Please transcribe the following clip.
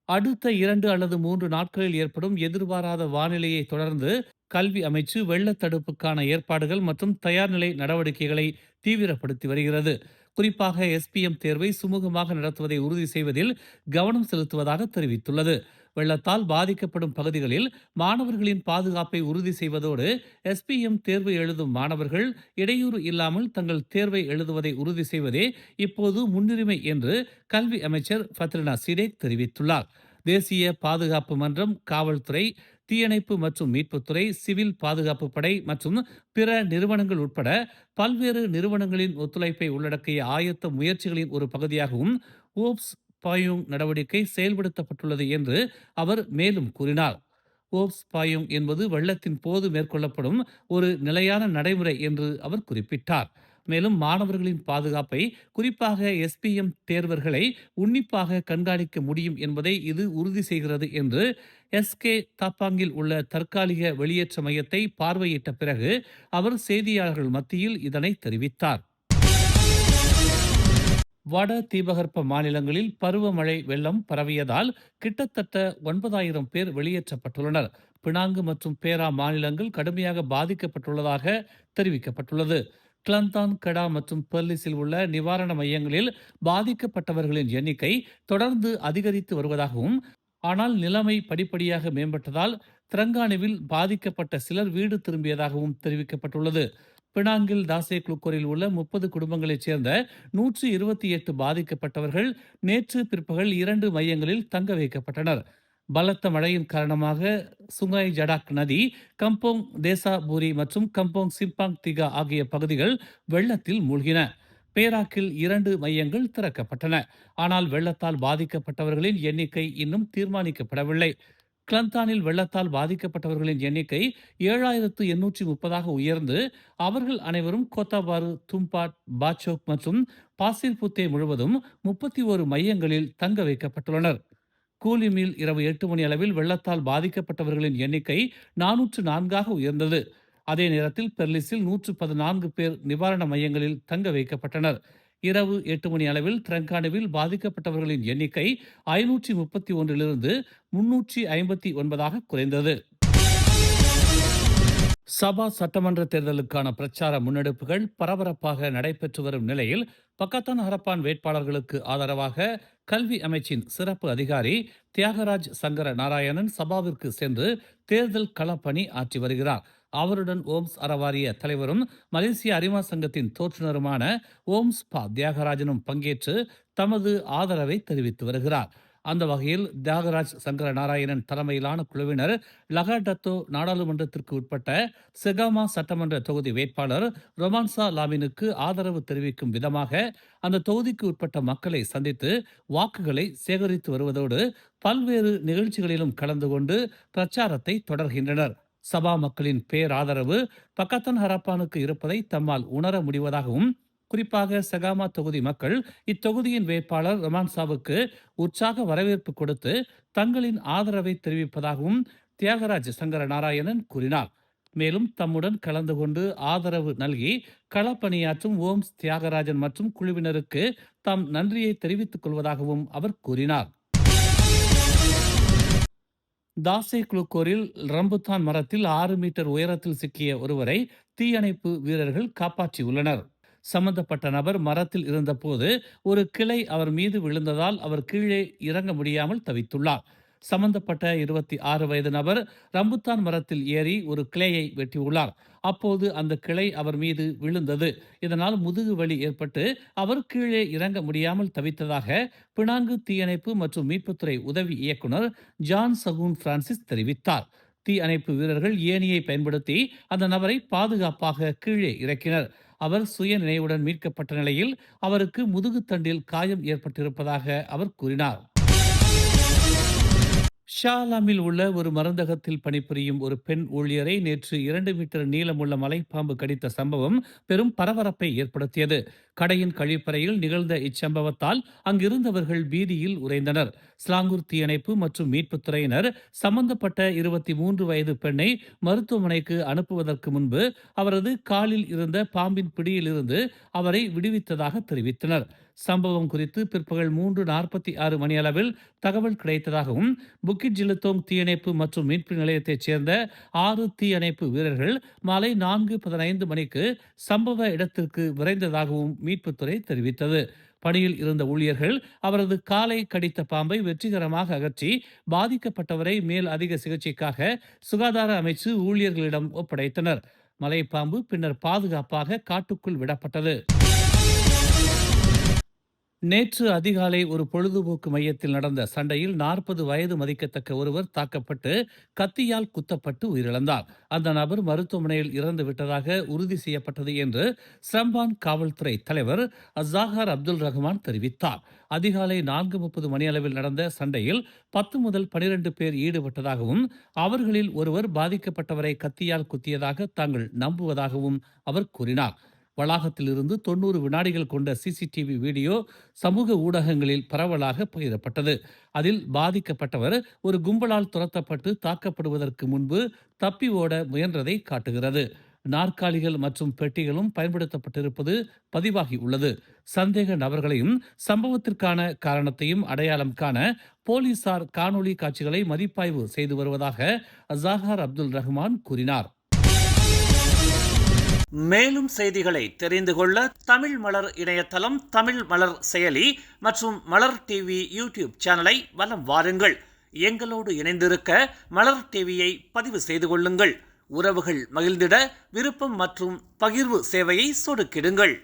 அடுத்த 2 அல்லது 3 நாட்களில் ஏற்படும் எதிர்பாராத வானிலையை தொடர்ந்து கல்வி அமைச்சு வெள்ள தடுப்புக்கான ஏற்பாடுகள் மற்றும் தயார்நிலை நடவடிக்கைகளை தீவிரப்படுத்தி வருகிறது. குறிப்பாக எஸ்பிஎம் தேர்வை சுமூகமாக நடத்துவதை உறுதி செய்வதில் கவனம் செலுத்துவதாக தெரிவித்துள்ளது. வெள்ளத்தால் பாதிக்கப்படும் பகுதிகளில் மாணவர்களின் பாதுகாப்பை உறுதி செய்வதோடு எஸ்பிஎம் தேர்வு எழுதும் மாணவர்கள் இடையூறு இல்லாமல் தங்கள் தேர்வை எழுதுவதை உறுதி செய்வதே இப்போது முன்னுரிமை என்று கல்வி அமைச்சர் ஃபத்ரினா சிடேக் தெரிவித்துள்ளார். தேசிய பாதுகாப்பு மன்றம், காவல்துறை, தீயணைப்பு மற்றும் மீட்புத்துறை, சிவில் பாதுகாப்பு படை மற்றும் பிற நிறுவனங்கள் உட்பட பல்வேறு நிறுவனங்களின் ஒத்துழைப்பை உள்ளடக்கிய ஆயத்த முயற்சிகளின் ஒரு பகுதியாகவும் ஓப்ஸ் பாயுங் நடவடிக்கை செயல்படுத்தப்பட்டுள்ளது என்று அவர் மேலும் கூறினார். ஓப்ஸ் பாயுங் என்பது வெள்ளத்தின் போது மேற்கொள்ளப்படும் ஒரு நிலையான நடைமுறை என்று அவர் குறிப்பிட்டார். மேலும் மாணவர்களின் பாதுகாப்பை, குறிப்பாக எஸ்பிஎம் தேர்வர்களை உன்னிப்பாக கண்காணிக்க முடியும் என்பதை இது உறுதி செய்கிறது என்று எஸ்கே தாப்பாங்கில் உள்ள தற்காலிக வெளியேற்ற மையத்தை பார்வையிட்ட பிறகு அவர் செய்தியாளர்கள் மத்தியில் இதனை தெரிவித்தார். வட தீபகற்ப மாநிலங்களில் பருவமழை வெள்ளம் பரவியதால் கிட்டத்தட்ட 9,000 பேர் வெளியேற்றப்பட்டுள்ளனர். பினாங்கு மற்றும் பேரா மாநிலங்கள் கடுமையாக பாதிக்கப்பட்டுள்ளதாக தெரிவிக்கப்பட்டுள்ளது. கிளந்தான், கெடா மற்றும் பெர்லிஸில் உள்ள நிவாரண மையங்களில் பாதிக்கப்பட்டவர்களின் எண்ணிக்கை தொடர்ந்து அதிகரித்து வருவதாகவும், ஆனால் நிலைமை படிப்படியாக மேம்பட்டதால் திரங்கானுவில் பாதிக்கப்பட்ட சிலர் வீடு திரும்பியதாகவும் தெரிவிக்கப்பட்டுள்ளது. பினாங்கில் தாசே குளுக்கோரில் உள்ள 30 குடும்பங்களைச் சேர்ந்த 128 பாதிக்கப்பட்டவர்கள் நேற்று பிற்பகல் 2 மையங்களில் தங்க வைக்கப்பட்டனர். பலத்த மழையின் காரணமாக சுங்காய் ஜடாக் நதி, கம்போங் தேசா பூரி மற்றும் கம்போங் சிம்பாங் திகா ஆகிய பகுதிகள் வெள்ளத்தில் மூழ்கின. பேராக்கில் 2 மையங்கள் திறக்கப்பட்டன. ஆனால் வெள்ளத்தால் பாதிக்கப்பட்டவர்களின் எண்ணிக்கை இன்னும் தீர்மானிக்கப்படவில்லை. கிளந்தானில் வெள்ளத்தால் பாதிக்கப்பட்டவர்களின் எண்ணிக்கை 7,830ஆக உயர்ந்து அவர்கள் அனைவரும் கோத்தாபாரு, தும்பாட், பாச்சோக் மற்றும் பாசிர் புத்தே முழுவதும் 31 மையங்களில் தங்க வைக்கப்பட்டுள்ளனர். கூலிமில் இரவு 8 மணி அளவில் வெள்ளத்தால் பாதிக்கப்பட்டவர்களின் எண்ணிக்கை 404ஆக உயர்ந்தது. அதே நேரத்தில் பெர்லிஸில் 114 பேர் நிவாரண மையங்களில் தங்க வைக்கப்பட்டனர். இரவு 8 மணி அளவில் திரங்கானுவில் பாதிக்கப்பட்டவர்களின் எண்ணிக்கை 531 359ஆக குறைந்தது. சபா சட்டமன்ற தேர்தலுக்கான பிரச்சார முன்னெடுப்புகள் பரபரப்பாக நடைபெற்று வரும் நிலையில் பக்கத்தான் ஹரப்பான் வேட்பாளர்களுக்கு ஆதரவாக கல்வி அமைச்சின் சிறப்பு அதிகாரி தியாகராஜ் சங்கர நாராயணன் சபாவிற்கு சென்று தேர்தல் களப்பணி ஆற்றி வருகிறார். அவருடன் ஓம்ஸ் அறவாரிய தலைவரும் மலேசிய அரிமா சங்கத்தின் தோற்றுநருமான ஓம்ஸ் பா தியாகராஜனும் பங்கேற்று தமது ஆதரவை தெரிவித்து வருகிறார். அந்த வகையில் தியாகராஜ் சங்கர நாராயணன் தலைமையிலான குழுவினர் லகாடத்தோ நாடாளுமன்றத்திற்கு உட்பட்ட செகாமா சட்டமன்ற தொகுதி வேட்பாளர் ரொமான்சா லாமினுக்கு ஆதரவு தெரிவிக்கும் விதமாக அந்த தொகுதிக்கு உட்பட்ட மக்களை சந்தித்து வாக்குகளை சேகரித்து வருவதோடு பல்வேறு நிகழ்ச்சிகளிலும் கலந்து கொண்டு பிரச்சாரத்தை தொடர்கின்றனர். சபா மக்களின் பேராதரவு பக்கத்தன் ஹரப்பானுக்கு இருப்பதை தம்மால் உணர முடிவதாகவும், குறிப்பாக செகாமா தொகுதி மக்கள் இத்தொகுதியின் வேட்பாளர் ரொமான்சாவுக்கு உற்சாக வரவேற்பு கொடுத்து தங்களின் ஆதரவை தெரிவிப்பதாகவும் தியாகராஜ் சங்கர நாராயணன் கூறினார். மேலும் தம்முடன் கலந்து கொண்டு ஆதரவு நல்கி களப்பணியாற்றும் ஓம்ஸ் தியாகராஜன் மற்றும் குழுவினருக்கு தாம் நன்றியை தெரிவித்துக் கொள்வதாகவும் அவர் கூறினார். தாசே குளுக்கோரில் ரம்புத்தான் மரத்தில் 6 மீட்டர் உயரத்தில் சிக்கிய ஒருவரை தீயணைப்பு வீரர்கள் காப்பாற்றியுள்ளனர். சம்பந்தப்பட்ட நபர் மரத்தில் இருந்தபோது ஒரு கிளை அவர் மீது விழுந்ததால் அவர் கீழே இறங்க முடியாமல் தவித்துள்ளார். சம்பந்தப்பட்ட 26 வயது நபர் ரம்புத்தான் மரத்தில் ஏறி ஒரு கிளையை வெட்டியுள்ளார். அப்போது அந்த கிளை அவர் மீது விழுந்தது. இதனால் முதுகு வலி ஏற்பட்டு அவர் கீழே இறங்க முடியாமல் தவித்ததாக பினாங்கு தீயணைப்பு மற்றும் மீட்புத்துறை உதவி இயக்குனர் ஜான் சகூன் பிரான்சிஸ் தெரிவித்தார். தீ அணைப்பு வீரர்கள் ஏணியை பயன்படுத்தி அந்த நபரை பாதுகாப்பாக கீழே இறக்கினர். அவர் சுய நினைவுடன் மீட்கப்பட்ட நிலையில் அவருக்கு முதுகுத்தண்டில் காயம் ஏற்பட்டிருப்பதாக அவர் கூறினார். ஷாலாமில் உள்ள ஒரு மருந்தகத்தில் பணிபுரியும் ஒரு பெண் ஊழியரை நேற்று 2 மீட்டர் நீளமுள்ள மலைப்பாம்பு கடித்த சம்பவம் பெரும் பரபரப்பை ஏற்படுத்தியது. கடையின் கழிப்பறையில் நிகழ்ந்த இச்சம்பவத்தால் அங்கிருந்தவர்கள் பீதியில் உறைந்தனர். ஸ்லாங்கூர் தீயணைப்பு மற்றும் மீட்புத் துறையினர் சம்பந்தப்பட்ட 23 வயது பெண்ணை மருத்துவமனைக்கு அனுப்புவதற்கு முன்பு அவரது காலில் இருந்த பாம்பின் பிடியிலிருந்து அவரை விடுவித்ததாக தெரிவித்தனர். சம்பவம் குறித்து பிற்பகல் 3:46 மணியளவில் தகவல் கிடைத்ததாகவும் புக்கிட் ஜிலுத்தோங் தீயணைப்பு மற்றும் மீட்பு நிலையத்தைச் சேர்ந்த 6 தீயணைப்பு வீரர்கள் மாலை 4:15 மணிக்கு சம்பவ இடத்திற்கு விரைந்ததாகவும் மீட்புத்துறை தெரிவித்தது. பணியில் இருந்த ஊழியர்கள் அவரது காலை கடித்த பாம்பை வெற்றிகரமாக அகற்றி பாதிக்கப்பட்டவரை மேல் அதிக சிகிச்சைக்காக சுகாதார அமைச்சு ஊழியர்களிடம் ஒப்படைத்தனர். மலைப்பாம்பு பின்னர் பாதுகாப்பாக காட்டுக்குள் விடப்பட்டது. நேற்று அதிகாலை ஒரு பொழுதுபோக்கு மையத்தில் நடந்த சண்டையில் 40 வயது மதிக்கத்தக்க ஒருவர் தாக்கப்பட்டு கத்தியால் குத்தப்பட்டு உயிரிழந்தார். அந்த நபர் மருத்துவமனையில் இறந்து விட்டதாக உறுதி செய்யப்பட்டது என்று ஸ்ரம்பான் காவல்துறை தலைவர் அசாகர் அப்துல் ரஹ்மான் தெரிவித்தார். அதிகாலை 4:30 மணியளவில் நடந்த சண்டையில் 10 முதல் 12 பேர் ஈடுபட்டதாகவும் அவர்களில் ஒருவர் பாதிக்கப்பட்டவரை கத்தியால் குத்தியதாக தாங்கள் நம்புவதாகவும் அவர் கூறினார். வளாகத்தில் இருந்து 90 வினாடிகள் கொண்ட சிசிடிவி வீடியோ சமூக ஊடகங்களில் பரவலாக பகிரப்பட்டது. அதில் பாதிக்கப்பட்டவர் ஒரு கும்பலால் துரத்தப்பட்டு தாக்கப்படுவதற்கு முன்பு தப்பி ஓட முயன்றதை காட்டுகிறது. நாற்காலிகள் மற்றும் பெட்டிகளும் பயன்படுத்தப்பட்டிருப்பது பதிவாகி உள்ளது. சந்தேக நபர்களையும் சம்பவத்திற்கான காரணத்தையும் அடையாளம் காண போலீசார் காணொலி காட்சிகளை மதிப்பாய்வு செய்து வருவதாக அசாகர் அப்துல் ரஹ்மான் கூறினார். மேலும் செய்திகளை தெரிந்து கொள்ள தமிழ் மலர் இணையதளம், தமிழ் மலர் செயலி மற்றும் மலர் டிவி யூடியூப் சேனலை வலம் வாருங்கள். எங்களோடு இணைந்திருக்க மலர் டிவியை பதிவு செய்து கொள்ளுங்கள். உறவுகள் மகிழ்ந்திட விருப்பம் மற்றும் பகிர்வு சேவையை சொடுக்கிடுங்கள்.